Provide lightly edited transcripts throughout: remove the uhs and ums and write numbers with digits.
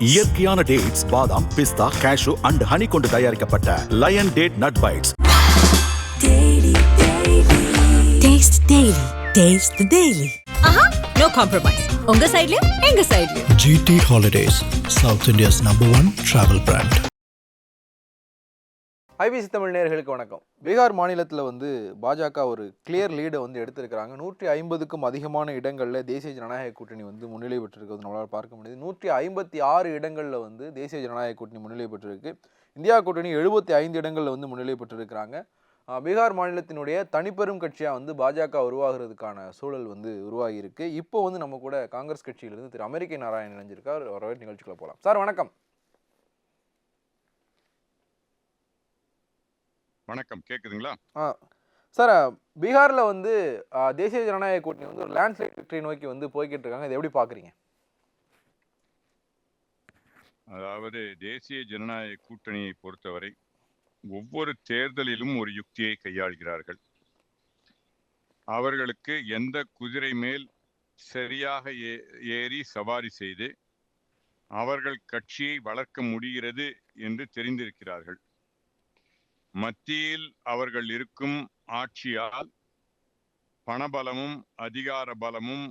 இயற்கையான டேட்ஸ், பாதாம், பிஸ்தா, cash and honey கொண்டு தயாரிக்கப்பட்ட Lion date nut bites. Taste the daily. No compromise. உங்க சைடுலயும் எங்க சைடுலயும். GT Holidays, South India's #1 travel brand. IBC Tamil நேயர்களுக்கு வணக்கம். பீகார் மாநிலத்தில் பாஜக ஒரு கிளியர் லீடை எடுத்திருக்கிறாங்க. 150க்கும் அதிகமான இடங்களில் தேசிய ஜனநாயக கூட்டணி முன்னிலை பெற்றிருக்கிறது நம்மளால் பார்க்க முடியுது. 156 இடங்களில் தேசிய ஜனநாயக கூட்டணி முன்னிலை பெற்றிருக்கு. இந்தியா கூட்டணி 75 இடங்களில் முன்னிலை பெற்றிருக்கிறாங்க. பீகார் மாநிலத்தினுடைய தனிப்பெரும் கட்சியாக பாஜக உருவாகிறதுக்கான சூழல் உருவாகி இருக்கு. இப்போ நம்ம கூட காங்கிரஸ் கட்சியிலிருந்து திரு அமெரிக்க நாராயணன் இணைஞ்சிருக்கார். வரவே நிகழ்ச்சிக்குள்ள போகலாம். சார் வணக்கம். வணக்கம், கேக்குதுங்களா? சார், பீகாரில் தேசிய ஜனநாயக கூட்டணி ஒரு லேண்ட்ஸ்லைட் விக்டரி நோக்கி போய்கிட்டு இருக்காங்க. இதை எப்படி பார்க்குறீங்க? அதாவது தேசிய ஜனநாயக கூட்டணியை பொறுத்தவரை ஒவ்வொரு தேர்தலிலும் ஒரு யுக்தியை கையாள்கிறார்கள். அவர்களுக்கு எந்த குதிரை மேல் சரியாக ஏறி சவாரி செய்து அவர்கள் கட்சியை வளர்க்க முடிகிறது என்று தெரிந்திருக்கிறார்கள். மத்தியில் அவர்கள் இருக்கும் ஆட்சியால் பணபலமும் அதிகார பலமும்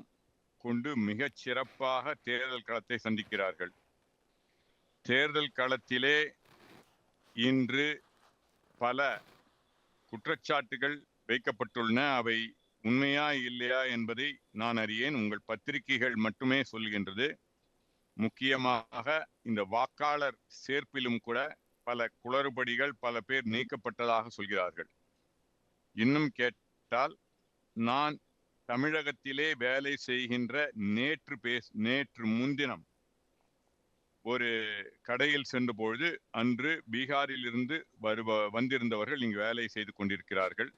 கொண்டு மிகச் சிறப்பாக தேர்தல் களத்தை சந்திக்கிறார்கள். தேர்தல் களத்திலே இன்று பல குற்றச்சாட்டுகள் வைக்கப்பட்டுள்ளன. அவை உண்மையா இல்லையா என்பதை நான் அறியேன். உங்கள் பத்திரிகைகள் மட்டுமே சொல்கின்றது. முக்கியமாக இந்த வாக்காளர் சேர்ப்பிலும் கூட பல குளறுபடிகள், பல பேர் நீக்கப்பட்டதாக சொல்கிறார்கள். இன்னும் கேட்டால், நான் தமிழகத்திலே வேலை செய்கின்ற நேற்று முன்தினம் ஒரு கடையில் சென்ற பொழுது, அன்று பீகாரில் இருந்து வந்திருந்தவர்கள் இங்கு வேலை செய்து கொண்டிருக்கிறார்கள்.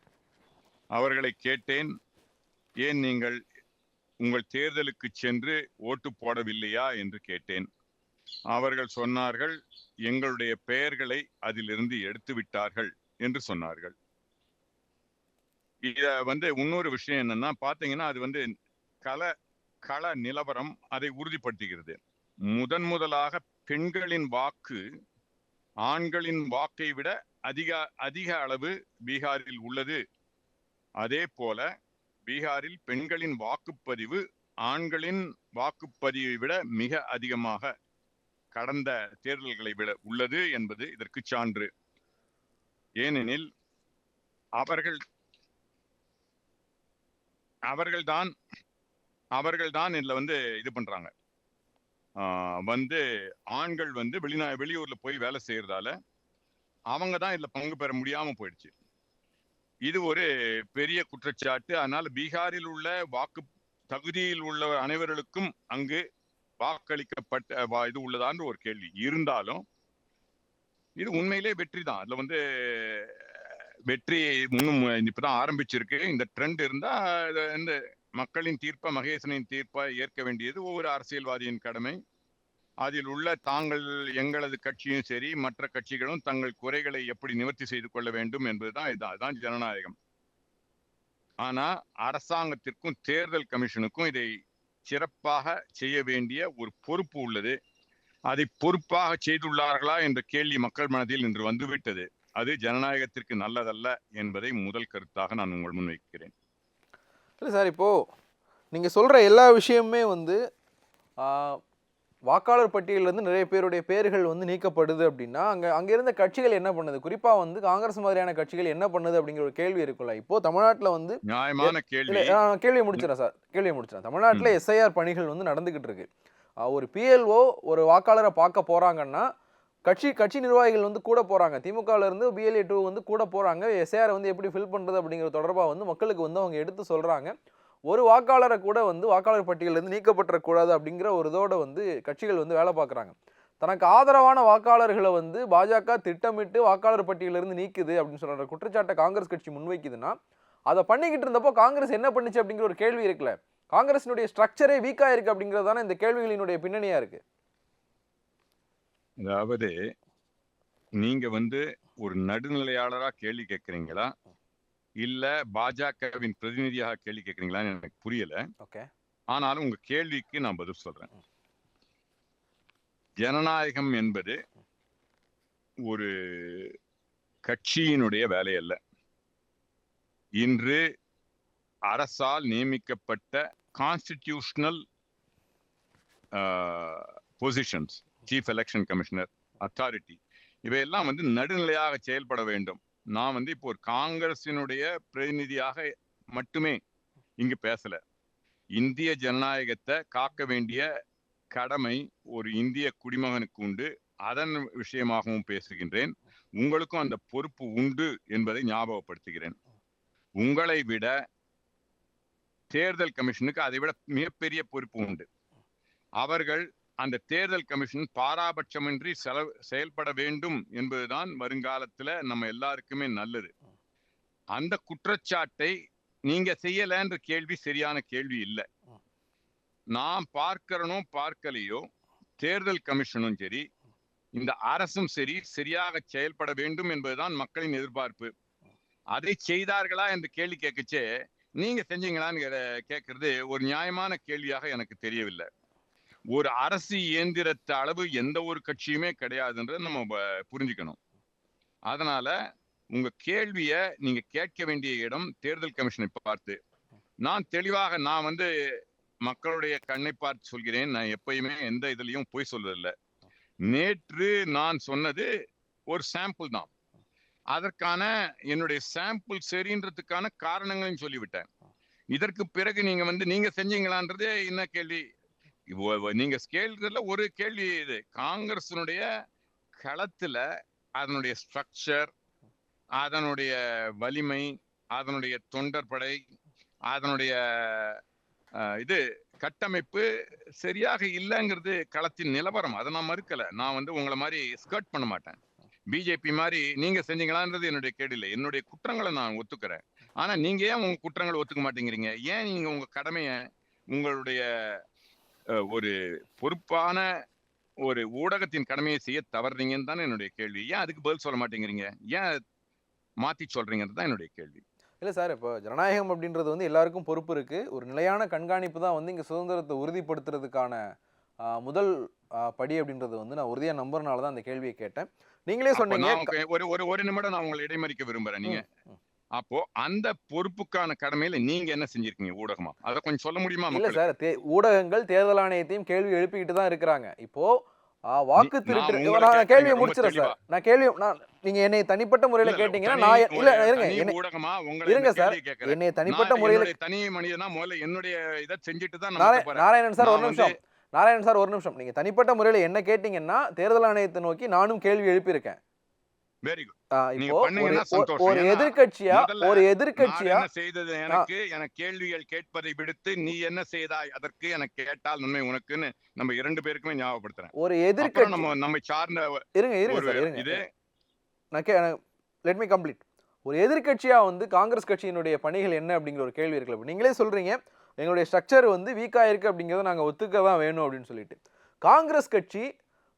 அவர்களை கேட்டேன், ஏன் நீங்கள் உங்கள் தேர்தலுக்கு சென்று ஓட்டு போடவில்லையா என்று கேட்டேன். அவர்கள் சொன்னார்கள், எங்களுடைய பெயர்களை அதிலிருந்து எடுத்து விட்டார்கள் என்று சொன்னார்கள். இத இன்னொரு விஷயம் என்னன்னா, பாத்தீங்கன்னா அது கள நிலவரம் அதை உறுதிப்படுத்துகிறது. முதலாக பெண்களின் வாக்கு ஆண்களின் வாக்கை விட அதிக அளவு பீகாரில் உள்ளது. அதே போல பீகாரில் பெண்களின் வாக்குப்பதிவு ஆண்களின் வாக்குப்பதிவை விட மிக அதிகமாக கடந்த தேர்தல்களை விட உள்ளது என்பது இதற்கு சான்று. ஏனெனில் அவர்கள்தான் இதுல இது பண்றாங்க. ஆண்கள் வெளியூர்ல போய் வேலை செய்யறதால அவங்க தான் இதுல பங்கு பெற முடியாம போயிடுச்சு. இது ஒரு பெரிய குற்றச்சாட்டு. அதனால பீகாரில் உள்ள வாக்கு தகுதியில் உள்ள அனைவர்களுக்கும் அங்கு வாக்களிக்கப்பட்ட இது உள்ளதான்ற ஒரு கேள்வி இருந்தாலும், இது உண்மையிலே வெற்றி தான். அதுல வெற்றி இன்னும் இப்பதான் ஆரம்பிச்சிருக்கு. இந்த ட்ரெண்ட் இருந்தா இந்த மக்களின் தீர்ப்பை, மகேசனின் தீர்ப்பை ஏற்க வேண்டியது ஒவ்வொரு அரசியல்வாதியின் கடமை. அதில் உள்ள எங்களது கட்சியும் சரி, மற்ற கட்சிகளும் தங்கள் குறைகளை எப்படி நிவர்த்தி செய்து கொள்ள வேண்டும் என்பதுதான் இதுதான் ஜனநாயகம். ஆனா அரசாங்கத்திற்கும் தேர்தல் கமிஷனுக்கும் இதை சிறப்பாக செய்ய வேண்டிய ஒரு பொறுப்பு உள்ளது. அதை பொறுப்பாக செய்துள்ளார்களா என்ற கேள்வி மக்கள் மனதில் இன்று வந்துவிட்டது. அது ஜனநாயகத்திற்கு நல்லதல்ல என்பதை முதல் கருத்தாக நான் உங்கள் முன்வைக்கிறேன். இல்லை சார், இப்போ நீங்க சொல்ற எல்லா விஷயமுமே வாக்காளர் பட்டியலிருந்து நிறைய பேருடைய பேர்கள் நீக்கப்படுது அப்படின்னா, அங்க இருந்த கட்சிகள் என்ன பண்ணுது? குறிப்பா காங்கிரஸ் மாதிரியான கட்சிகள் என்ன பண்ணுது அப்படிங்கிற ஒரு கேள்வி இருக்குல்ல. இப்போ தமிழ்நாட்டில் நியாயமான கேள்வி. கேள்வியை முடிச்சிடறேன் சார். தமிழ்நாட்டில் எஸ்ஐஆர் பணிகள் நடந்துகிட்டு இருக்கு. ஒரு பிஎல்ஓ ஒரு வாக்காளரை பார்க்க போறாங்கன்னா கட்சி நிர்வாகிகள் கூட போறாங்க. திமுகல இருந்து BLA 2 கூட போறாங்க. எஸ்ஐஆர் எப்படி ஃபில் பண்றது அப்படிங்கிற தொடர்பாக மக்களுக்கு அவங்க எடுத்து சொல்றாங்க. ஒரு வாக்காளரை கூட வாக்காளர் பட்டியலிருந்து நீக்கப்பட்டக்கூடாது அப்படிங்கிற ஒரு இதோட கட்சிகள் வேலை பார்க்குறாங்க. தனக்கு ஆதரவான வாக்காளர்களை பாஜக திட்டமிட்டு வாக்காளர் பட்டியலிருந்து நீக்குது அப்படின்னு சொல்ற குற்றச்சாட்டை காங்கிரஸ் கட்சி முன்வைக்குதுன்னா, அதை பண்ணிக்கிட்டு இருந்தப்போ காங்கிரஸ் என்ன பண்ணுச்சு அப்படிங்கிற ஒரு கேள்வி இருக்குல்ல. காங்கிரஸினுடைய ஸ்ட்ரக்சரே வீக்கா இருக்கு அப்படிங்கிறது தானே இந்த கேள்விகளினுடைய பின்னணியா இருக்கு. அதாவது நீங்க ஒரு நடுநிலையாளரா கேள்வி கேட்கிறீங்களா, இல்ல பாஜகவின் பிரதிநிதியாக கேள்வி கேட்கிறீங்களான்னு எனக்கு புரியல. ஆனாலும் உங்க கேள்விக்கு நான் பதில் சொல்றேன். ஜனநாயகம் என்பது ஒரு கட்சியினுடைய வேலை அல்ல. இன்று அரசால் நியமிக்கப்பட்ட constitutional positions, chief election commissioner, authority, இவையெல்லாம் வந்து நடுநிலையாக செயல்பட வேண்டும். நான் வந்து இப்போ ஒரு காங்கிரசினுடைய பிரதிநிதியாக மட்டுமே இங்கு பேசல. இந்திய ஜனநாயகத்தை காக்க வேண்டிய கடமை ஒரு இந்திய குடிமகனுக்கு உண்டு. அதன் விஷயமாகவும் பேசுகின்றேன். உங்களுக்கும் அந்த பொறுப்பு உண்டு என்பதை ஞாபகப்படுத்துகிறேன். உங்களை விட தேர்தல் கமிஷனுக்கு அதை விட மிகப்பெரிய பொறுப்பு உண்டு. அவர்கள் அந்த தேர்தல் கமிஷன் பாராபட்சமின்றி செயல்பட வேண்டும் என்பதுதான் வருங்காலத்துல நம்ம எல்லாருக்குமே நல்லது. அந்த குற்றச்சாட்டை நீங்க செய்யலன்ற கேள்வி சரியான கேள்வி இல்லை. நான் பார்க்கிறனோ பார்க்கலையோ, தேர்தல் கமிஷனும் சரி, இந்த அரசும் சரி, சரியாக செயல்பட வேண்டும் என்பதுதான் மக்களின் எதிர்பார்ப்பு. அதை செய்தார்களா என்று கேள்வி கேட்கச்சே நீங்க செஞ்சீங்களான்னு கேட்கறது ஒரு நியாயமான கேள்வியாக எனக்கு தெரியவில்லை. ஒரு அரசு இயந்திரத்த அளவு எந்த ஒரு கட்சியுமே கிடையாதுன்றதை நம்ம புரிஞ்சுக்கணும். அதனால உங்க கேள்விய நீங்க கேட்க வேண்டிய இடம் தேர்தல் கமிஷனை பார்த்து. நான் தெளிவாக நான் வந்து மக்களுடைய கண்ணை பார்த்து சொல்கிறேன். நான் எப்பயுமே எந்த இதுலயும் போய் சொல்றதில்லை. நேற்று நான் சொன்னது ஒரு சாம்பிள் தான். அதற்கான என்னுடைய சாம்பிள் சரின்றதுக்கான காரணங்களையும் சொல்லிவிட்டேன். இதற்கு பிறகு நீங்க வந்து நீங்க செஞ்சீங்களான்றதே என்ன கேள்வி. நீங்க கேள்வில ஒரு கேள்வி இது, காங்கிரசினுடைய களத்துல அதனுடைய ஸ்ட்ரக்சர், அதனுடைய வலிமை, அதனுடைய தொண்டர் படை, அதனுடைய இது கட்டமைப்பு சரியாக இல்லைங்கிறது களத்தின் நிலவரம். அதை நான் மறுக்கல. நான் வந்து உங்களை மாதிரி ஸ்கர்ட் பண்ண மாட்டேன். பிஜேபி மாதிரி நீங்க செஞ்சீங்களான்றது என்னுடைய கேள்வி இல்லை. என்னுடைய குற்றங்களை நான் ஒத்துக்கிறேன். ஆனா நீங்க ஏன் உங்க குற்றங்களை ஒத்துக்க மாட்டேங்கிறீங்க? ஏன் நீங்க உங்க கடமையை, உங்களுடைய ஒரு பொறுப்பான ஒரு ஊடகத்தின் கடமையை செய்ய தவறுறீங்கன்னு தானே என்னுடைய கேள்வி. ஏன் அதுக்கு பதில் சொல்ல மாட்டேங்கிறீங்க? ஏன் மாத்தி சொல்றீங்கிறது தான் என்னுடைய கேள்வி. இல்லை சார், இப்போ ஜனநாயகம் அப்படின்றது வந்து எல்லாருக்கும் பொறுப்பு இருக்குது. ஒரு நிலையான கண்காணிப்பு தான் வந்து இங்கே சுதந்திரத்தை உறுதிப்படுத்துறதுக்கான முதல் படி அப்படின்றது வந்து நான் உறுதியாக நம்புறதுனால தான் அந்த கேள்வியை கேட்டேன். நீங்களே சொன்னீங்க. ஒரு நிமிடம் நான் உங்களை இடைமறிக்க விரும்புறேன். நீங்க அப்போ அந்த பொறுப்புக்கான கடமையில நீங்க என்ன செஞ்சிருக்கீங்க ஊடகமா? அதை கொஞ்சம் சொல்ல முடியுமா? இல்ல சார், ஊடகங்கள் தேர்தல் ஆணையத்தையும் கேள்வி எழுப்பிக்கிட்டு தான் இருக்கிறாங்க. இப்போ வாக்கு திருட்டு கேள்வியை முடிச்சிடறேன் சார். நான் கேள்வி நீங்க என்னை தனிப்பட்ட முறையில கேட்டீங்கன்னா நான் இல்ல இருங்க சார், என்னை தனிப்பட்ட முறையில தனி மனிதனா முதல்ல என்னுடைய இதை செஞ்சுட்டு தான் நாராயணன் சார் ஒரு நிமிஷம், நாராயணன் சார் ஒரு நிமிஷம். நீங்க தனிப்பட்ட முறையில என்ன கேட்டீங்கன்னா தேர்தல் ஆணையத்தை நோக்கி நானும் கேள்வி எழுப்பியிருக்கேன். Very good. ஒரு எதிர்க்கட்சியா செய்தது எனக்கு கேள்விகள் கேட்பதை விடுத்து நீ என்ன செய்தாய் அதற்கு எனக்கு கேட்டால் நன்மை உனக்குன்னு நம்ம இரண்டு பேருக்குமே ஞாபகப்படுத்துறேன். ஒரு எதிர்க்கட்சி நம்மை சார்ந்த இது லெட் மீ கம்ப்ளீட். ஒரு எதிர்க்கட்சியா வந்து காங்கிரஸ் கட்சியினுடைய பணிகள் என்ன அப்படிங்கிற ஒரு கேள்வி இருக்குல்ல. நீங்களே சொல்றீங்க எங்களுடைய ஸ்ட்ரக்சர் வந்து வீக்கா இருக்கு அப்படிங்கிறத நாங்க ஒத்துக்க தான் வேணும் அப்படின்னு சொல்லிட்டு. காங்கிரஸ் கட்சி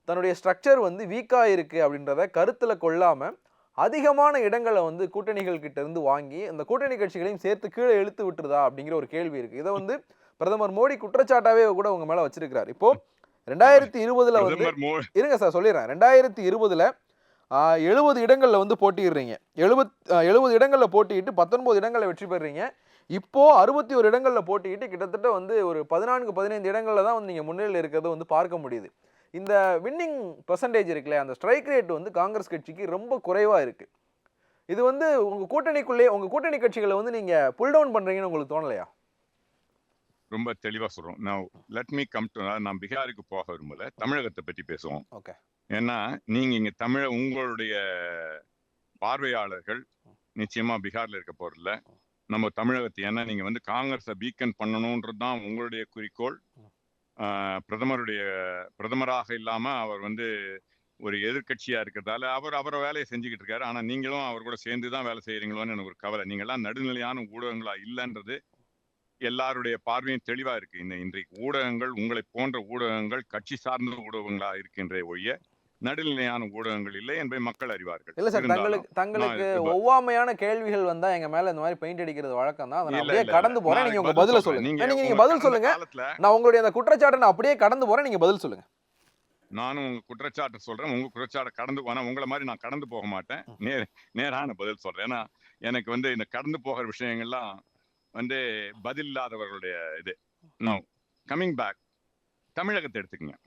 தன்னுடைய ஸ்ட்ரக்சர் வந்து வீக்காக இருக்குது அப்படின்றத கருத்தில் கொள்ளாமல் அதிகமான இடங்களை வந்து கூட்டணிகள் கிட்ட இருந்து வாங்கி அந்த கூட்டணி கட்சிகளையும் சேர்த்து கீழே இழுத்து விட்டுருதா அப்படிங்கிற ஒரு கேள்வி இருக்குது. இதை வந்து பிரதமர் மோடி குற்றச்சாட்டாவே கூட உங்க மேலே வச்சிருக்கிறார். இப்போ 2020 வந்து இருங்க சார் சொல்லிடுறேன். 2020 70 இடங்களில் வந்து போட்டிடுறீங்க. 70 இடங்களில் போட்டிட்டு 19 இடங்களில் வெற்றி பெறுறீங்க. இப்போ 61 இடங்களில் போட்டிட்டு கிட்டத்தட்ட வந்து ஒரு 14-15 இடங்களில் தான் வந்து நீங்கள் முன்னிலையில் இருக்கிறத வந்து பார்க்க முடியுது. இந்த வின்னிங் பெர்சன்டேஜ் இருக்குல்ல, அந்த ஸ்ட்ரைக் ரேட் வந்து காங்கிரஸ் கட்சிக்கு ரொம்ப குறைவாக இருக்குது. இது வந்து உங்கள் கூட்டணிக்குள்ளே உங்கள் கூட்டணி கட்சிகளை வந்து நீங்கள் புல் டவுன் பண்ணுறீங்கன்னு உங்களுக்கு தோணலையா? ரொம்ப தெளிவாக சொல்கிறோம். நான் லெட் மீ கம் டு, நான் பீகாருக்கு போக விரும்பல, தமிழகத்தை பற்றி பேசுவோம். ஓகே. ஏன்னா நீங்கள் இங்கே உங்களுடைய பார்வையாளர்கள் நிச்சயமாக பீகாரில் இருக்க போகிறதில்ல, நம்ம தமிழகத்தை. ஏன்னா நீங்கள் வந்து காங்கிரஸை வீக்கன் பண்ணணுன்றது தான் உங்களுடைய குறிக்கோள். பிரதமராக இல்லாம அவர் வந்து ஒரு எதிர்கட்சியா இருக்கிறதால அவரை வேலையை செஞ்சுக்கிட்டு இருக்காரு. ஆனா நீங்களும் அவர் கூட சேர்ந்துதான் வேலை செய்யறீங்களோன்னு எனக்கு ஒரு கவலை. நீங்க எல்லாம் நடுநிலையான ஊடகங்களா இல்லைன்றது எல்லாருடைய பார்வையும் தெளிவா இருக்கு. இன்றைக்கு ஊடகங்கள் உங்களை போன்ற ஊடகங்கள் கட்சி சார்ந்த ஊடகங்களா இருக்கின்ற ஒழிய நடுநிலையான ஊடகங்கள் இல்லை என்பதை மக்கள் அறிவார்கள். இல்ல சார், தங்களுக்கு ஒவ்வாமையான கேள்விகள் வந்தா எங்க மேல இந்த மாதிரி பெயிண்ட் அடிக்கிறது வழக்கம் தான். அதை அப்படியே கடந்து போறேன். நீங்க உங்க பதில சொல்லுங்க. நீங்க பதில் சொல்லுங்க. நான் உங்களுடைய அந்த குற்றச்சாட்டை நான் அப்படியே கடந்து போறேன். நீங்க பதில் சொல்லுங்க. நானும் உங்க குற்றச்சாட்டு சொல்றேன், உங்க குற்றச்சாட்டை கடந்து போனா உங்களை மாதிரி நான் கடந்து போக மாட்டேன். நேரான பதில் சொல்றேன். ஏன்னா எனக்கு வந்து இந்த கடந்து போகிற விஷயங்கள்லாம் வந்து பதில் இல்லாதவர்களுடைய இது. நோ, கம்மிங் பேக், தமிழகத்தை எடுத்துக்கங்க.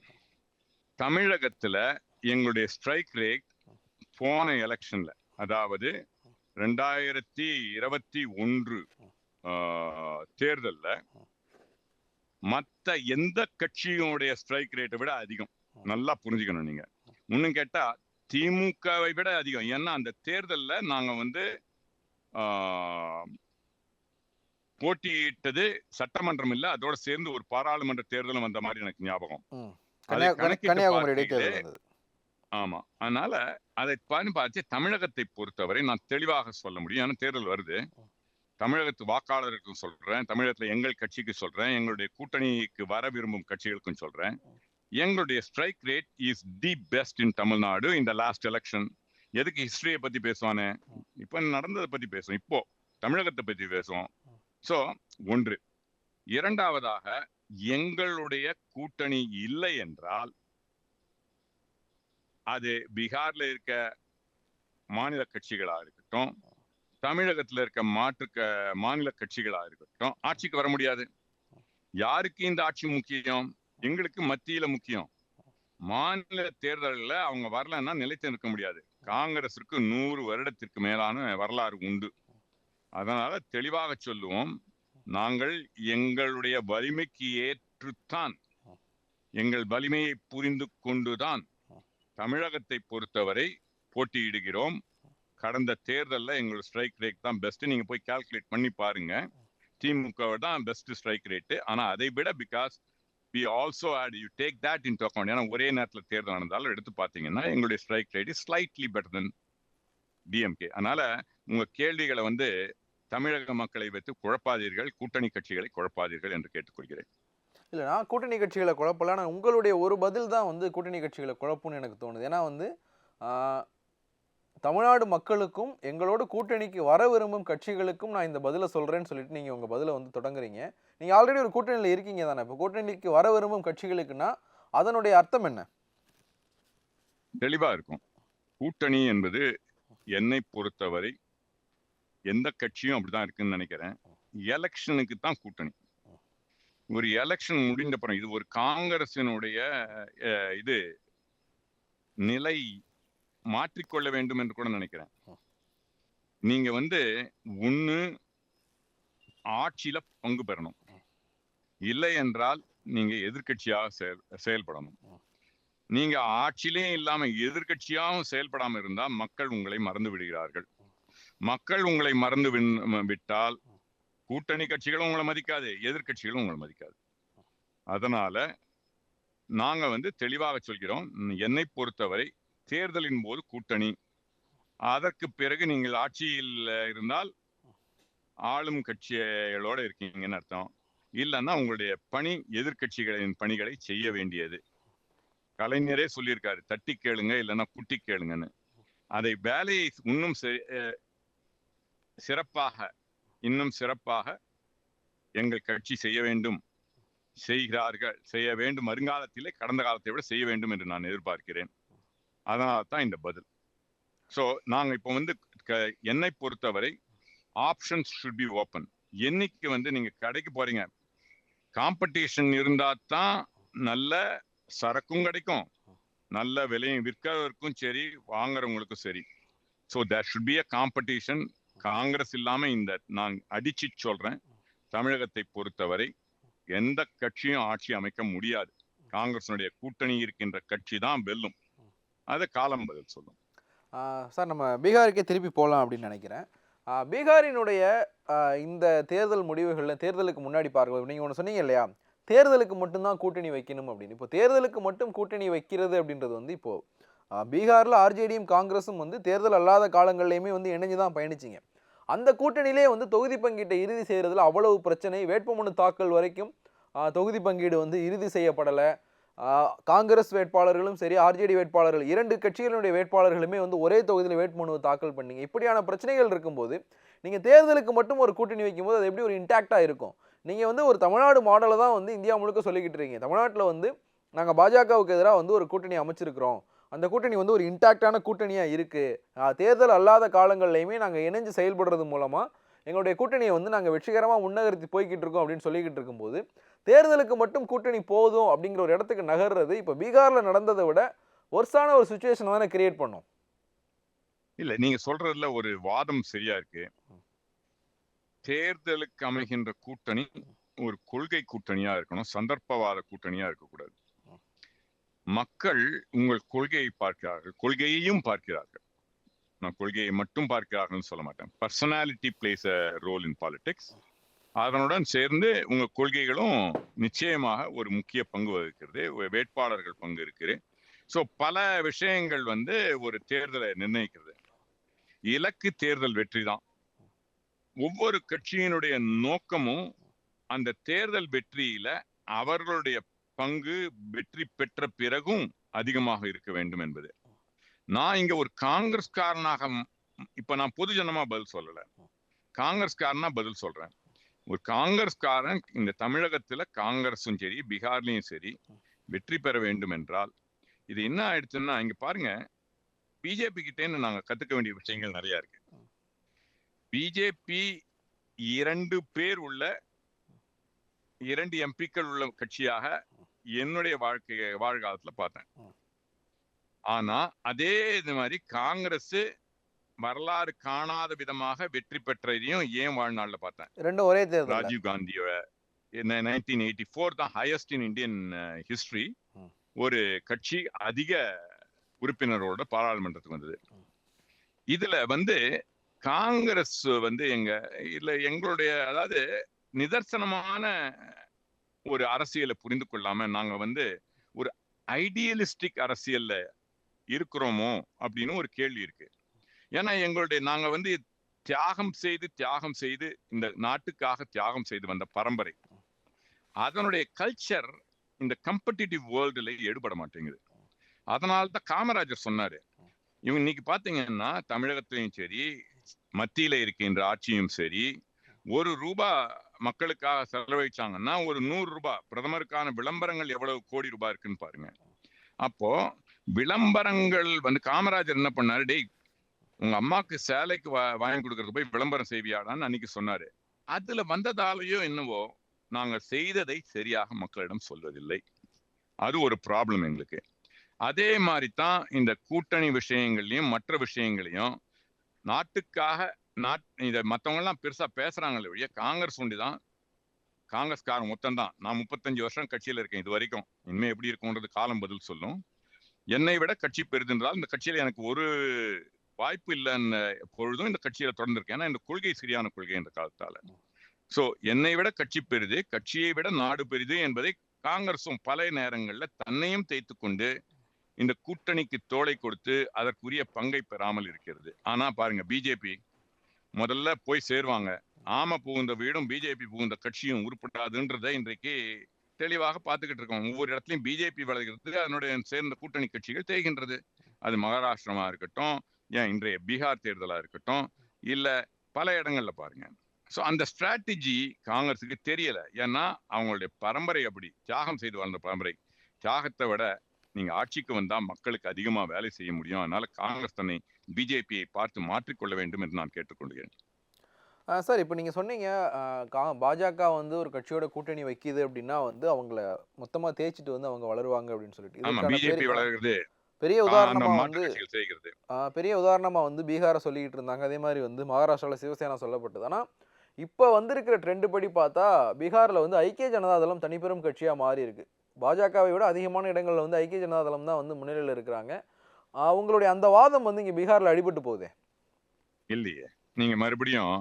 தமிழகத்துல எங்களுடைய ஸ்ட்ரைக் ரேட் போன எலெக்ஷன்ல, அதாவது 2021 தேர்தல்ல மத்த எந்த கட்சியுடைய ஸ்ட்ரைக் ரேட்டை விட அதிகம். நல்லா புரிஞ்சுக்கணும் நீங்க. இன்னும் கேட்டா திமுகவை விட அதிகம். ஏன்னா அந்த தேர்தல்ல நாங்க வந்து போட்டியிட்டது சட்டமன்றம் இல்ல, அதோட சேர்ந்து ஒரு பாராளுமன்ற தேர்தலும் வந்த மாதிரி எனக்கு ஞாபகம். கன்னியாகுமரி இடைத்தேர்தல் வந்தது. ஆமா, அதனால அதை பார்த்து தமிழகத்தை பொறுத்தவரை நான் தெளிவாக சொல்ல முடியும். ஏன்னா தேர்தல் வருது. தமிழகத்து வாக்காளருக்கும் சொல்றேன், தமிழகத்துல எங்கள் கட்சிக்கு சொல்றேன், எங்களுடைய கூட்டணிக்கு வர விரும்பும் கட்சிகளுக்கும் சொல்றேன், எங்களுடைய strike rate is the best in Tamil Nadu இந்த லாஸ்ட் எலெக்ஷன். எதுக்கு ஹிஸ்டரியை பத்தி பேசுவானே, இப்ப நடந்ததை பத்தி பேசுவோம், இப்போ தமிழகத்தை பத்தி பேசுவோம். சோ ஒன்று. இரண்டாவதாக, எங்களுடைய கூட்டணி இல்லை என்றால் அது பீகார்ல இருக்க மாநில கட்சிகளா இருக்கட்டும், தமிழகத்துல இருக்க மாநில கட்சிகளா இருக்கட்டும், ஆட்சிக்கு வர முடியாது. யாருக்கு இந்த ஆட்சி முக்கியம்? எங்களுக்கு மத்தியில முக்கியம். மாநில தேர்தலில் அவங்க வரலன்னா நிலைத்து நிற்க முடியாது. காங்கிரஸுக்கு 100 வருடத்திற்கு மேலான வரலாறு உண்டு. அதனால தெளிவாக சொல்லுவோம், நாங்கள் எங்களுடைய வலிமைக்கு ஏற்றுத்தான், எங்கள் வலிமையை புரிந்து கொண்டுதான் தமிழகத்தை பொறுத்தவரை போட்டியிடுகிறோம். கடந்த தேர்தலில் எங்களோட ஸ்ட்ரைக் ரேட் தான் பெஸ்ட். நீங்க போய் கால்குலேட் பண்ணி பாருங்க, திமுக தான் பெஸ்ட் ஸ்ட்ரைக் ரேட்டு. ஆனா அதை விட, because we also add, you take that into account, ஏன்னா ஒரே நேரத்தில் தேர்தல் நடந்தாலும் எடுத்து பார்த்தீங்கன்னா எங்களுடைய strike rate is slightly better then DMK. அதனால உங்க கேள்விகளை வந்து தமிழக மக்களை வைத்து குழப்பாதீர்கள், கூட்டணி கட்சிகளை குழப்பாதீர்கள் என்று கேட்டுக்கொள்கிறேன். இல்லை, நான் கூட்டணி கட்சிகளை குழப்பல. ஆனால் உங்களுடைய ஒரு பதில் தான் வந்து கூட்டணி கட்சிகளை குழப்புன்னு எனக்கு தோணுது. ஏன்னா வந்து தமிழ்நாடு மக்களுக்கும் எங்களோட கூட்டணிக்கு வர விரும்பும் கட்சிகளுக்கும் நான் இந்த பதிலை சொல்கிறேன்னு சொல்லிட்டு நீங்கள் உங்கள் பதிலை வந்து தொடங்குறீங்க. நீங்கள் ஆல்ரெடி ஒரு கூட்டணியில் இருக்கீங்க தானே. இப்போ கூட்டணிக்கு வர விரும்பும் கட்சிகளுக்குன்னா அதனுடைய அர்த்தம் என்ன? தெளிவாக இருக்கும். கூட்டணி என்பது என்னை பொறுத்தவரை எந்த கட்சியும் அப்படிதான் இருக்குன்னு நினைக்கிறேன். எலெக்ஷனுக்கு தான் கூட்டணி. ஒரு எலெக்ஷன் முடிந்த அப்புறம் இது ஒரு காங்கிரசினுடைய இது நிலை மாற்றிக்கொள்ள வேண்டும் என்று கூட நினைக்கிறேன். நீங்க வந்து ஒண்ணு ஆட்சியில பங்கு பெறணும், இல்லை என்றால் நீங்க எதிர்கட்சியாக செயல்படணும். நீங்க ஆட்சியிலையும் இல்லாம எதிர்கட்சியாகவும் செயல்படாம இருந்தா மக்கள் உங்களை மறந்து விடுகிறார்கள். மக்கள் உங்களை மறந்து விட்டால் கூட்டணி கட்சிகளும் உங்களை மதிக்காது, எதிர்கட்சிகளும் உங்களை மதிக்காது. அதனால நாங்க வந்து தெளிவாக சொல்கிறோம், என்னை பொறுத்தவரை தேர்தலின் போது கூட்டணி, அதற்கு பிறகு நீங்கள் ஆட்சியில் இருந்தால் ஆளும் கட்சிகளோட இருக்கீங்கன்னு அர்த்தம். இல்லைன்னா உங்களுடைய பணி எதிர்கட்சிகளின் பணிகளை செய்ய வேண்டியது. கலைஞரே சொல்லியிருக்காரு, தட்டி கேளுங்க இல்லைன்னா குட்டி கேளுங்கன்னு. அதை வேலையை இன்னும் சிறப்பாக எங்கள் கட்சி செய்ய வேண்டும், செய்ய வேண்டும். வருங்காலத்திலே கடந்த காலத்தை விட செய்ய வேண்டும் என்று நான் எதிர்பார்க்கிறேன். அதனால தான் இந்த பதில். ஸோ நாங்கள் இப்போ வந்து என்னை பொறுத்தவரை ஆப்ஷன்ஸ் ஷுட் பி ஓப்பன். என்னைக்கு வந்து நீங்க கடைக்கு போறீங்க, காம்படிஷன் இருந்தா தான் நல்ல சரக்கும் கிடைக்கும், நல்ல விலையும் விற்கிறவருக்கும் சரி வாங்குறவங்களுக்கும் சரி. So there should be a competition. Congress இல்லாம நான் அடிச்சு சொல்றேன், தமிழகத்தை பொறுத்தவரை எந்த கட்சியும் ஆட்சி அமைக்க முடியாது. காங்கிரஸினுடைய கூட்டணி இருக்கின்ற கட்சி தான் வெல்லும். அதை காலம் பதில் சொல்லும். சார், நம்ம பீகாருக்கே திருப்பி போகலாம் அப்படின்னு நினைக்கிறேன். பீகாரினுடைய இந்த தேர்தல் முடிவுகளில் தேர்தலுக்கு முன்னாடி பார்க்க, நீங்கள் ஒன்று சொன்னீங்க இல்லையா, தேர்தலுக்கு மட்டும்தான் கூட்டணி வைக்கணும் அப்படின்னு. இப்போ தேர்தலுக்கு மட்டும் கூட்டணி வைக்கிறது அப்படின்றது வந்து இப்போது பீகாரில் ஆர்ஜேடியும் காங்கிரஸும் வந்து தேர்தல் அல்லாத காலங்கள்லையுமே வந்து இணைஞ்சு தான் பயணிச்சிங்க. அந்த கூட்டணியிலே வந்து தொகுதி பங்கீட்டை இறுதி செய்கிறதுல அவ்வளவு பிரச்சனை. வேட்புமனு தாக்கல் வரைக்கும் தொகுதி பங்கீடு வந்து இறுதி செய்யப்படலை. காங்கிரஸ் வேட்பாளர்களும் சரி, ஆர்ஜேடி வேட்பாளர்கள், 2 கட்சிகளுடைய வேட்பாளர்களுமே வந்து ஒரே தொகுதியில் வேட்புமனுவை தாக்கல் பண்ணீங்க. இப்படியான பிரச்சனைகள் இருக்கும்போது நீங்கள் தேர்தலுக்கு மட்டும் ஒரு கூட்டணி வைக்கும்போது அது எப்படி ஒரு இன்டாக்டாக இருக்கும்? நீங்கள் வந்து ஒரு தமிழ்நாடு மாடலை தான் வந்து இந்தியா முழுக்க சொல்லிக்கிட்டு இருக்கீங்க. தமிழ்நாட்டில் வந்து நாங்கள் பாஜகவுக்கு எதிராக வந்து ஒரு கூட்டணி அமைச்சிருக்கிறோம், அந்த கூட்டணி வந்து ஒரு இன்டாக்டான கூட்டணியாக இருக்குது, தேர்தல் அல்லாத காலங்கள்லையுமே நாங்கள் இணைஞ்சு செயல்படுறது மூலமாக எங்களுடைய கூட்டணியை வந்து நாங்கள் வெற்றிகரமாக முன்னகர்த்தி போய்கிட்டு இருக்கோம் அப்படின்னு சொல்லிக்கிட்டு இருக்கும்போது, தேர்தலுக்கு மட்டும் கூட்டணி போதும் அப்படிங்கிற ஒரு இடத்துக்கு நகர்றது இப்போ பீகாரில் நடந்ததை விட ஒர்ஸான ஒரு சுச்சுவேஷன் தானே கிரியேட் பண்ணோம். இல்ல, நீங்க சொல்றதுல ஒரு வாதம் சரியா இருக்கு. தேர்தலுக்கு அமைகின்ற கூட்டணி ஒரு கொள்கை கூட்டணியா இருக்கணும், சந்தர்ப்பவாத கூட்டணியா இருக்கக்கூடாது. மக்கள் உங்கள் கொள்கையை பார்க்கிறார்கள், கொள்கையையும் பார்க்கிறார்கள். நான் கொள்கையை மட்டும் பார்க்கிறார்கள் சொல்ல மாட்டேன். Personality plays a role in politics. அதனுடன் சேர்ந்து உங்க கொள்கைகளும் நிச்சயமாக ஒரு முக்கிய பங்கு வகிக்கிறது, வேட்பாளர்கள் பங்கு இருக்குது. ஸோ பல விஷயங்கள் வந்து ஒரு தேர்தலை நிர்ணயிக்கிறது. இலக்கு தேர்தல் வெற்றி தான். ஒவ்வொரு கட்சியினுடைய நோக்கமும் அந்த தேர்தல் வெற்றியில அவர்களுடைய பங்கு வெற்றி பெற்ற பிறகும் அதிகமாக இருக்க வேண்டும் என்பது. நான் இங்க ஒரு காங்கிரஸ்காரனாக இப்ப நான் பொதுஜனமா பதில் சொல்லல, காங்கிரஸ்காரனா பதில் சொல்றேன். ஒரு காங்கிரஸ்காரன் இந்த தமிழகத்துல காங்கிரஸும் சரி பீகார்லயும் சரி வெற்றி பெற வேண்டும் என்றால் இது என்ன ஆயிடுச்சுன்னா, இங்க பாருங்க, பிஜேபி கிட்டேன்னு நாங்க கத்துக்க வேண்டிய விஷயங்கள் நிறைய இருக்கு. பிஜேபி 2 பேர் உள்ள 2 எம்பிக்கள் உள்ள கட்சியாக என்னுடைய வாழ்காலத்துல பார்த்தேன். ஆனா அதே இது மாதிரி காங்கிரஸ் வரலாறு காணாத விதமாக வெற்றி பெற்றதையும் ஏன் வாழ்நாள்ல பார்த்தேன். ரெண்டும் ஒரே தேர்தல். ராஜீவ் காந்தியோட 1984 தான் ஹையஸ்ட் இன் இந்தியன் ஹிஸ்டரி ஒரு கட்சி அதிக உறுப்பினரோட பாராளுமன்றத்துக்கு வந்தது. இதுல வந்து காங்கிரஸ் வந்து எங்களுடைய அதாவது நிதர்சனமான ஒரு அரசியலை புரிந்து கொள்ளாம நாங்க வந்து ஒரு ஐடியலிஸ்டிக் அரசியல்ல இருக்கிறோமோ அப்படின்னு ஒரு கேள்வி இருக்கு. ஏன்னா நாங்க வந்து தியாகம் செய்து இந்த நாட்டுக்காக தியாகம் செய்து வந்த பரம்பரை, அதனுடைய கல்ச்சர் இந்த கம்படிட்டிவ் வேர்ல்டுல ஈடுபட மாட்டேங்குது. அதனால்தான் காமராஜர் சொன்னாரு, இவங்க இன்னைக்கு பாத்தீங்கன்னா தமிழகத்திலையும் சரி மத்தியில இருக்கின்ற ஆட்சியும் சரி ₹1 மக்களுக்காக செலவழிச்சாங்கன்னா ஒரு ₹100 பிரதமருக்கான விளம்பரங்கள் எவ்வளவு கோடி ரூபாய் இருக்குன்னு பாருங்க. அப்போ விளம்பரங்கள் வந்து காமராஜர் என்ன பண்ணாரு, டேய் உங்க அம்மாக்கு சேலைக்கு வாங்கி கொடுக்கறது போய் விளம்பரம் செய்வியாடான்னு அன்னைக்கு சொன்னாரு. அதுல வந்ததாலேயோ என்னவோ நாங்க செய்ததை சரியாக மக்களிடம் சொல்வதில்லை. அது ஒரு ப்ராப்ளம் எங்களுக்கு. அதே மாதிரி தான் இந்த கூட்டணி விஷயங்களையும் மற்ற விஷயங்களையும் நாட்டுக்காக இதை மற்றவங்க எல்லாம் பெருசா பேசுறாங்களே ஒழிய காங்கிரஸ் ஒண்டிதான், காங்கிரஸ்காரன் மொத்தம் தான். நான் 35 வருஷம் கட்சியில இருக்கேன் இது வரைக்கும். இனிமே எப்படி இருக்கும்ன்றது காலம் பதில் சொல்லும். என்னை விட கட்சி பெரிதென்றால் இந்த கட்சியில எனக்கு ஒரு வாய்ப்பு இல்லைன்னு பொழுதும் இந்த கட்சியில தொடர்ந்திருக்கேன். ஏன்னா இந்த கொள்கை சரியான கொள்கை என்ற காலத்தால. சோ என்னை விட கட்சி பெரிது, கட்சியை விட நாடு பெரிது என்பதை காங்கிரசும் பல நேரங்கள்ல தன்னையும் தேய்த்து கொண்டு இந்த கூட்டணிக்கு தோளை கொடுத்து அதற்குரிய பங்கை பெறாமல் இருக்கிறது. ஆனா பாருங்க, பிஜேபி முதல்ல போய் சேருவாங்க. ஆம புகுந்த வீடும் பிஜேபி புகுந்த கட்சியும் உருப்படாதுன்றதை இன்றைக்கு தெளிவாக பார்த்துக்கிட்டு இருக்கோம். ஒவ்வொரு இடத்துலையும் பிஜேபி வளர்கிறது, அதனுடைய சேர்ந்த கூட்டணி கட்சிகள் தேய்கின்றது. அது மகாராஷ்டிரமா இருக்கட்டும், ஏன் இன்றைய பீகார் தேர்தலா இருக்கட்டும், இல்ல பல இடங்கள்ல பாருங்க. ஸோ அந்த ஸ்ட்ராட்டஜி காங்கிரஸுக்கு தெரியல. ஏன்னா அவங்களுடைய பரம்பரை அப்படி தியாகம் செய்து வாழ்ந்த பரம்பரை. தியாகத்தை விட நீங்க ஆட்சிக்கு வந்தா மக்களுக்கு அதிகமா வேலை செய்ய முடியும். அதனால காங்கிரஸ் தன்னை பிஜேபியை பார்த்து மாற்றிக்கொள்ள வேண்டும் என்று நான் கேட்டுக்கொள்கிறேன். சார், இப்போ நீங்கள் சொன்னீங்க பாஜக வந்து ஒரு கட்சியோட கூட்டணி வைக்கிது அப்படின்னா வந்து அவங்கள மொத்தமாக தேய்ச்சிட்டு வந்து அவங்க வளருவாங்க அப்படின்னு சொல்லிட்டு. ஆமா, பிஜேபி வளர்கிறது பெரிய உதாரணமா வந்து செய்கிறது. பெரிய உதாரணமா வந்து பீகாரை சொல்லிக்கிட்டு இருந்தாங்க. அதே மாதிரி வந்து மகாராஷ்டிராவில் சிவசேனா சொல்லப்பட்டது. ஆனால் இப்போ வந்திருக்கிற ட்ரெண்டு படி பார்த்தா பீகாரில் வந்து ஐக்கிய ஜனதா தளம் தனிப்பெரும் கட்சியாக மாறி இருக்கு. பாஜகவை விட அதிகமான இடங்களில் வந்து ஐக்கிய ஜனதா தளம் தான் வந்து முன்னிலையில் இருக்கிறாங்க. அவங்களுடைய அந்த வாதம் வந்து இங்கே பீகாரில் அடிபட்டு போகுதே. இல்லையே, நீங்க மறுபடியும்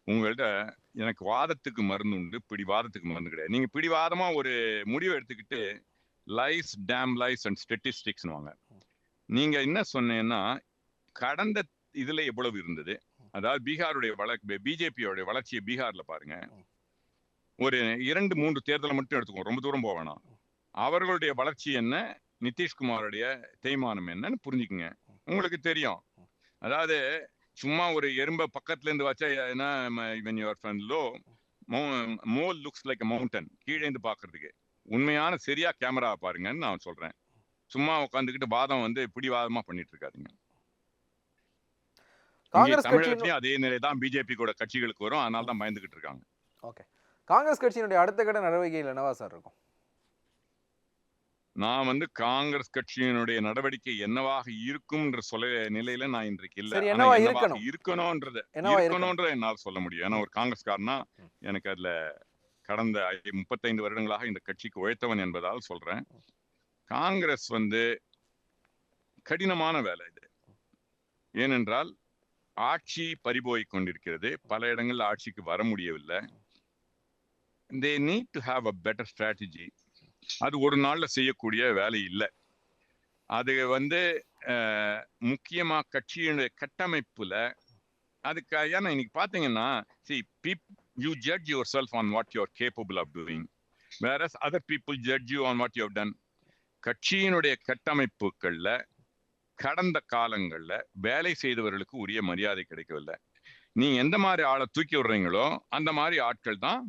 உங்கள்கிட்ட எனக்கு வாதத்துக்கு மருந்து உண்டு, பிடிவாதத்துக்கு மருந்து கிடையாது. நீங்க பிடிவாதமா ஒரு முடிவை எடுத்துக்கிட்டு lies damn lies and statistics வாங்க. நீங்க என்ன சொன்னீங்கன்னா கடந்த இதுல எவ்வளவு இருந்தது, அதாவது பீகாருடைய பிஜேபியோடைய வளர்ச்சியை பீகார்ல பாருங்க. ஒரு 2-3 தேர்தலை மட்டும் எடுத்துக்கோ, ரொம்ப தூரம் போக வேணாம். அவர்களுடைய வளர்ச்சி என்ன, நிதிஷ்குமாருடைய தேய்மானம் என்னன்னு புரிஞ்சுக்குங்க, உங்களுக்கு தெரியும். அதாவது சும்மா ஒரு எறும்ப பக்கத்துல இருந்து வச்சா என்ன, when you are from low, mole looks like a mountain, கீழே இருந்து பாக்குறதுக்கு உண்மையான சரியா கேமரா பாருங்கன்னு நான் சொல்றேன். சும்மா உட்காந்துக்கிட்டு வாதம் வந்து பிடிவாதமா பண்ணிட்டு இருக்காதீங்க. காங்கிரஸ் தமிழகத்திலயும் அதே நிலை தான் பிஜேபி கூட கட்சிகளுக்கு வரும். அதனால தான் பயந்துகிட்டு இருக்காங்க. ஓகே, காங்கிரஸ் கட்சியினுடைய அடுத்த கட்ட நடவடிக்கைகள் என்னவா சார் இருக்கும்? நான் வந்து காங்கிரஸ் கட்சியினுடைய நடவடிக்கை என்னவாக இருக்கும்ன்ற சொல்ல நிலையில நான் இன்றைக்கு இல்ல. சரி, ஆனா என்னவா இருக்கணும்ன்றத என்னால் சொல்ல முடியும். ஏன்னா ஒரு காங்கிரஸ்காரனா எனக்கு அதுல கடந்த 35 வருடங்களாக இந்த கட்சிக்கு உழைத்தவன் என்பதால் சொல்றேன். காங்கிரஸ் வந்து கடினமான வேலை இது. ஏனென்றால் ஆட்சி பறிபோய் கொண்டிருக்கிறது. பல இடங்கள்ல ஆட்சிக்கு வர முடியவில்லை. they need to have a better strategy. அது ஒரு நாள்ல செய்யக்கூடிய வேலை இல்லை. அது வந்து முக்கியமா கட்சியினுடைய கட்டமைப்புல அதுக்கு ஏன்னா இன்னைக்கு பாத்தீங்கன்னா you judge yourself on what you are capable of doing, whereas other people judge you on what you have done. கட்சியினுடைய கட்டமைப்புகள்ல கடந்த காலங்கள்ல வேலை செய்தவர்களுக்கு உரிய மரியாதை கிடைக்கவில்லை. நீங்க எந்த மாதிரி ஆளை தூக்கி விடுறீங்களோ அந்த மாதிரி ஆட்கள் தான்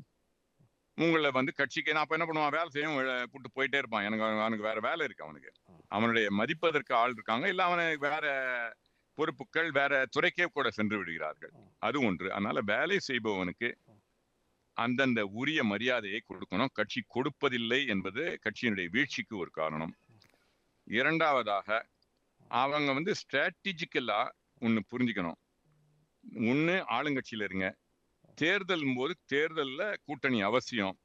உங்களை வந்து கட்சிக்கு நான் என்ன பண்ணுவான், வேலை செய்யும் கூட்டு போயிட்டே இருப்பான். அவனுக்கு வேற வேலை இருக்கு. அவனுடைய மதிப்பதற்கு ஆள் இருக்காங்க, இல்ல அவனை வேற பொறுப்புகள் வேற துறைக்கே கூட சென்று விடுகிறார்கள். அது ஒன்று. அதனால வேலை செய்பவனுக்கு அந்தந்த உரிய மரியாதையை கொடுக்கணும். கட்சி கொடுப்பதில்லை என்பது கட்சியினுடைய வீழ்ச்சிக்கு ஒரு காரணம். இரண்டாவதாக அவங்க வந்து ஸ்ட்ராட்டஜிக்கலா ஒண்ணு புரிஞ்சுக்கணும். ஒண்ணு ஆளுங்கட்சியில இருங்க, தேர்தல் போது தேர்தல்ல கூட்டணி அவசியம்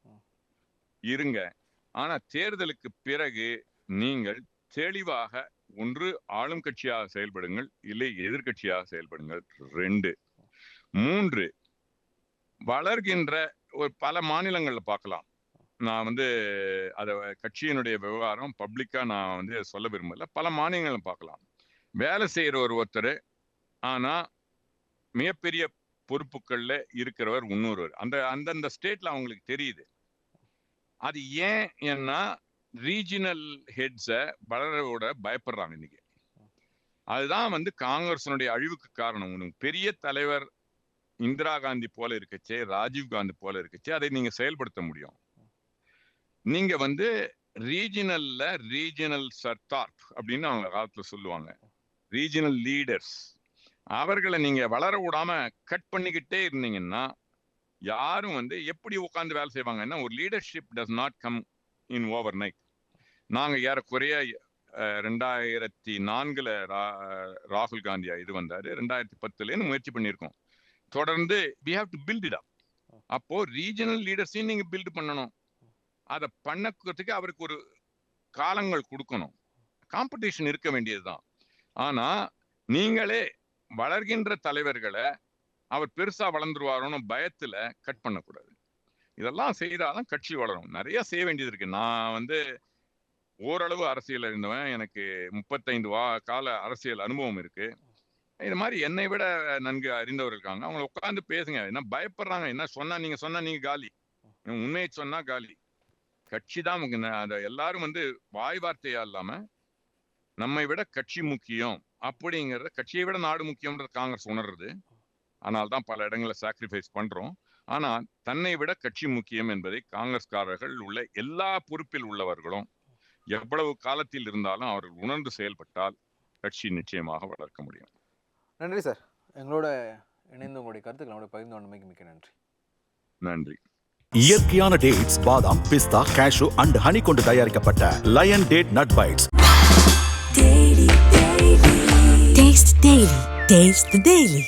இருங்க. ஆனா தேர்தலுக்கு பிறகு நீங்கள் தெளிவாக ஒன்று ஆளும் கட்சியாக செயல்படுங்கள், இல்லை எதிர்கட்சியாக செயல்படுங்கள். 2. 3 வளர்கின்ற ஒரு பல மாநிலங்கள்ல பார்க்கலாம். நான் வந்து அத கட்சியினுடைய விவகாரம் பப்ளிக்கா நான் வந்து சொல்ல விரும்பல. பல மாநிலங்களும் பார்க்கலாம். வேலை செய்யற ஒருத்தர் ஆனா மிகப்பெரிய பொறுப்புகள்ல இருக்கிறவர் இன்னொருவர் அந்தந்த ஸ்டேட்ல அவங்களுக்கு தெரியுது. அது ஏன்னா ரீஜினல் ஹெட்ஸ வளரோட பயப்படுறாங்க இன்னைக்கு. அதுதான் வந்து காங்கிரஸினுடைய அழிவுக்கு காரணம். உனக்கு பெரிய தலைவர் இந்திரா காந்தி போல இருக்கச்சே, ராஜீவ் காந்தி போல இருக்கச்சே அதை நீங்க செயல்படுத்த முடியும். நீங்க வந்து ரீஜினல் சர்தார் அப்படின்னு அவங்க காலத்துல சொல்லுவாங்க, ரீஜினல் லீடர்ஸ். அவர்களை நீங்க வளர விடாம கட் பண்ணிக்கிட்டே இருந்தீங்கன்னா யாரும் வந்து எப்படி உட்காந்து வேலை செய்வாங்கன்னா, ஒரு leadership does not come in over night. நாங்க ஏறக்குறைய 2004 ராகுல் காந்தியா இது வந்தாரு, 2010 முயற்சி பண்ணியிருக்கோம். தொடர்ந்து we have to build it up. அப்போ ரீஜனல் லீடர்ஸையும் நீங்க பில்ட் பண்ணணும். அதை பண்ணக்கிறதுக்கு அவருக்கு ஒரு காலங்கள் கொடுக்கணும். காம்படிஷன் இருக்க வேண்டியதுதான். ஆனா நீங்களே வளர்கின்ற தலைவர்களை அவர் பெருசா வளர்ந்துருவாரோன்னு பயத்துல கட் பண்ணக்கூடாது. இதெல்லாம் செய்தாதான் கட்சி வளரும். நிறைய செய்ய வேண்டியது இருக்கு. நான் வந்து ஓரளவு அரசியல் இருந்தவன், எனக்கு 35 கால அரசியல் அனுபவம் இருக்கு. இது மாதிரி என்னை விட நன்கு அறிந்தவர் இருக்காங்க. அவங்களை உட்காந்து பேசுங்க. என்ன பயப்படுறாங்க? என்ன சொன்னா நீங்க காலி, உண்மையை சொன்னா காலி. கட்சி தான் அதை எல்லாரும் வந்து வாய் வார்த்தையா இல்லாம நம்மை விட கட்சி முக்கியம் அப்படிங்கிறத, கட்சியை விட நாடு முக்கியம்ன்றது காங்கிரஸ் உணர்றது. அதனால்தான் பல இடங்களை சாக்ரிஃபைஸ் பண்றோம். ஆனா தன்னை விட கட்சி முக்கியம் என்பதை காங்கிரஸ்காரர்கள் உள்ள எல்லா பொறுப்பில் உள்ளவர்களும் எவ்வளவு காலத்தில் இருந்தாலும் அவர்கள் உணர்ந்து செயல்பட்டால் கட்சி நிச்சயமாக வளர்க்க முடியும். நன்றி சார். எங்களோட இணைந்து உங்களுடைய கருத்துக்களோட பகிர்ந்து கொண்டமைக்கு மிக்க நன்றி. நன்றி. இயற்கையான டேட்ஸ், பாதாம், பிஸ்தா, கேஷு அண்ட் ஹனி கொண்டு தயாரிக்கப்பட்ட Lion date nut bites. Taste daily. Taste the daily.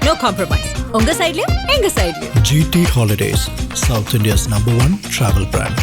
No compromise. உங்க சைடுலயும் எங்க சைடுலயும். GT Holidays, South India's #1 travel brand.